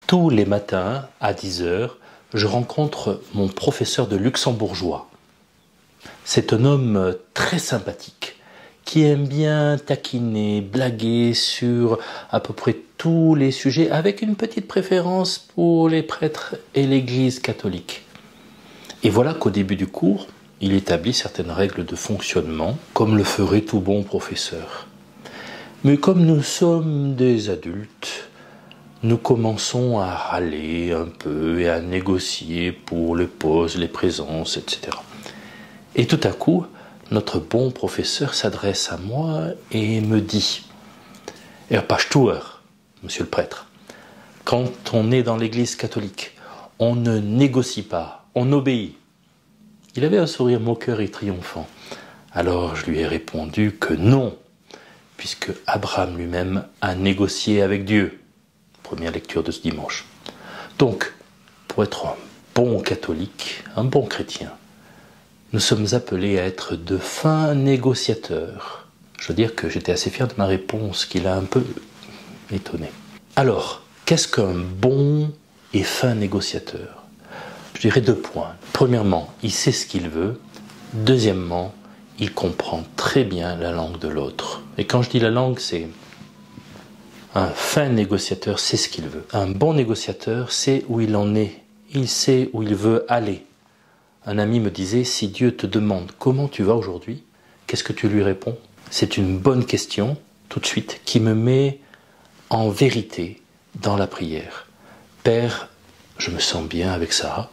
Tous les matins, à 10 heures, je rencontre mon professeur de luxembourgeois. C'est un homme très sympathique, qui aime bien taquiner, blaguer sur à peu près tous les sujets, avec une petite préférence pour les prêtres et l'Église catholique. Et voilà qu'au début du cours, il établit certaines règles de fonctionnement, comme le ferait tout bon professeur. Mais comme nous sommes des adultes, nous commençons à râler un peu et à négocier pour les pauses, les présences, etc. Et tout à coup, notre bon professeur s'adresse à moi et me dit « Herr Pastor, monsieur le prêtre, quand on est dans l'église catholique, on ne négocie pas, on obéit. » Il avait un sourire moqueur et triomphant. Alors je lui ai répondu que non, puisque Abraham lui-même a négocié avec Dieu. Première lecture de ce dimanche. Donc, pour être un bon catholique, un bon chrétien, nous sommes appelés à être de fins négociateurs. Je veux dire que j'étais assez fier de ma réponse, qui l'a un peu étonné. Alors, qu'est-ce qu'un bon et fin négociateur? Je dirais 2 points. Premièrement, il sait ce qu'il veut. Deuxièmement, il comprend très bien la langue de l'autre. Et quand je dis la langue, c'est un fin négociateur sait ce qu'il veut. Un bon négociateur sait où il en est. Il sait où il veut aller. Un ami me disait, si Dieu te demande comment tu vas aujourd'hui, qu'est-ce que tu lui réponds? C'est une bonne question, tout de suite, qui me met en vérité dans la prière. Père, je me sens bien avec ça.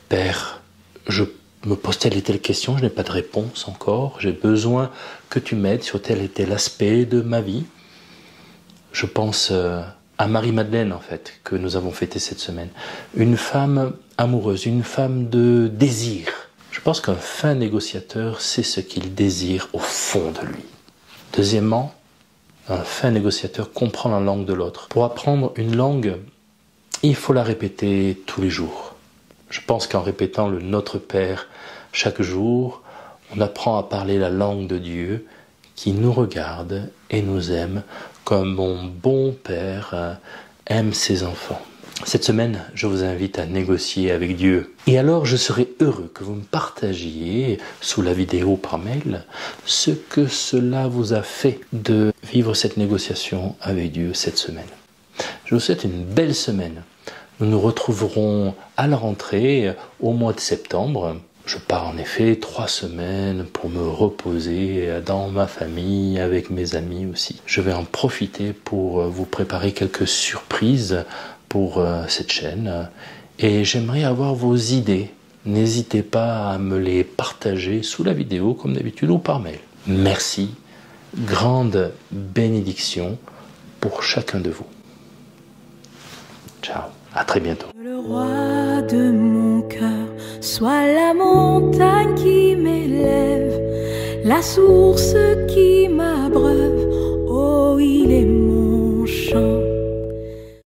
Père, je me pose telle et telle question, je n'ai pas de réponse encore. J'ai besoin que tu m'aides sur tel et tel aspect de ma vie. Je pense à Marie-Madeleine, en fait, que nous avons fêté cette semaine. Une femme amoureuse, une femme de désir. Je pense qu'un fin négociateur sait ce qu'il désire au fond de lui. Deuxièmement, un fin négociateur comprend la langue de l'autre. Pour apprendre une langue, il faut la répéter tous les jours. Je pense qu'en répétant le Notre Père chaque jour, on apprend à parler la langue de Dieu qui nous regarde et nous aime comme mon bon père aime ses enfants. Cette semaine, je vous invite à négocier avec Dieu. Et alors, je serai heureux que vous me partagiez sous la vidéo par mail ce que cela vous a fait de vivre cette négociation avec Dieu cette semaine. Je vous souhaite une belle semaine. Nous nous retrouverons à la rentrée au mois de septembre. Je pars en effet 3 semaines pour me reposer dans ma famille, avec mes amis aussi. Je vais en profiter pour vous préparer quelques surprises pour cette chaîne. Et j'aimerais avoir vos idées. N'hésitez pas à me les partager sous la vidéo comme d'habitude ou par mail. Merci. Grande bénédiction pour chacun de vous. Ciao. À très bientôt. Le roi de mon cœur soit la montagne qui m'élève, la source qui m'abreuve. Oh, il est